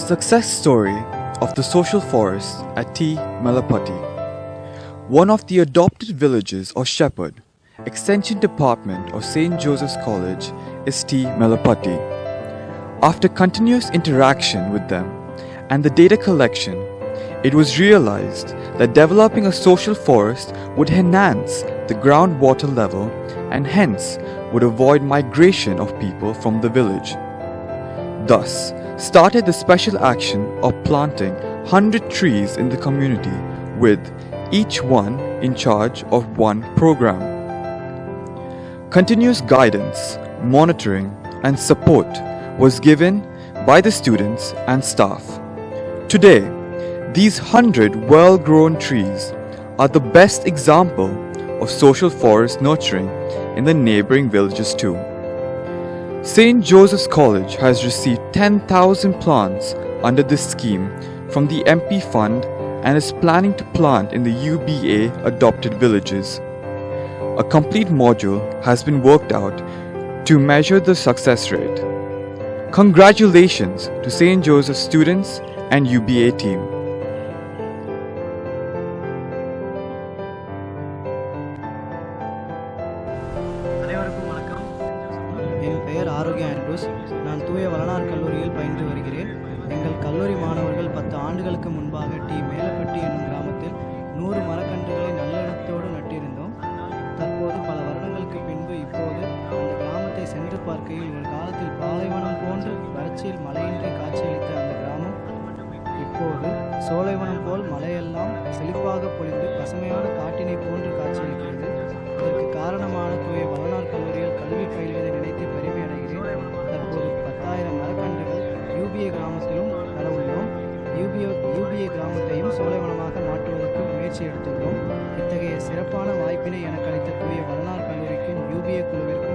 Success story of the social forest at T. Malapati. One of the adopted villages of Shepherd, Extension Department of St. Joseph's College is T. Malapati. After continuous interaction with them and the data collection, it was realized that developing a social forest would enhance the groundwater level and hence would avoid migration of people from the village. Thus, started the special action of planting 100 trees in the community with each one in charge of one program. Continuous guidance, monitoring and support was given by the students and staff. Today, these 100 well-grown trees are the best example of social forest nurturing in the neighboring villages too. St. Joseph's College has received 10,000 plants under this scheme from the MP Fund and is planning to plant in the UBA adopted villages. A complete module has been worked out to measure the success rate. Congratulations to St. Joseph's students and UBA team. அனைவருக்கும் வணக்கம். என் பெயர் ஆரோக்கிய Andrews. நான் தூய வளனார் கல்லூரியில் பயின்று வருகிறேன். எங்கள் கல்லூரி மாணவர்கள் 10 ஆண்டுகளுக்கு முன்பாக டி. மேலப்பட்டி என்னும் கிராமத்தில் 100 மரக்கன்றுகளை நல்லெண்ணத்தோடு நட்டிருந்தோம். தற்போது பல வருடங்களுக்கு பின்பு இப்போது அந்த கிராமத்தை சென்று பார்க்கையில் ஒரு காலத்தில் பாலைவனம் போன்று வறட்சியில் மழையின்றி காட்சியளித்த அந்த கிராமம் இப்போது சோலைவனம் போல் மழையெல்லாம் செழிப்பாக பொழிந்து பசுமையான காட்டினை போன்று காட்சியளிக்கிறது. இதற்கு காரணமான தூய வளனார் கல்லூரியில் கல்வி பயில்வதை நினைத்து பெருமை அடைகிறேன். தற்போது 10,000 மரக்கன்றுகள் UBA கிராமத்திலும் நட உள்ளோம். UBA கிராமத்தையும் சோலைவனமாக மாற்றுவதற்கு முயற்சி எடுத்துள்ளோம். இத்தகைய சிறப்பான வாய்ப்பினை எனக்கு அளித்த தூய வளனார் கல்லூரிக்கும் UBA குழுவிற்கும்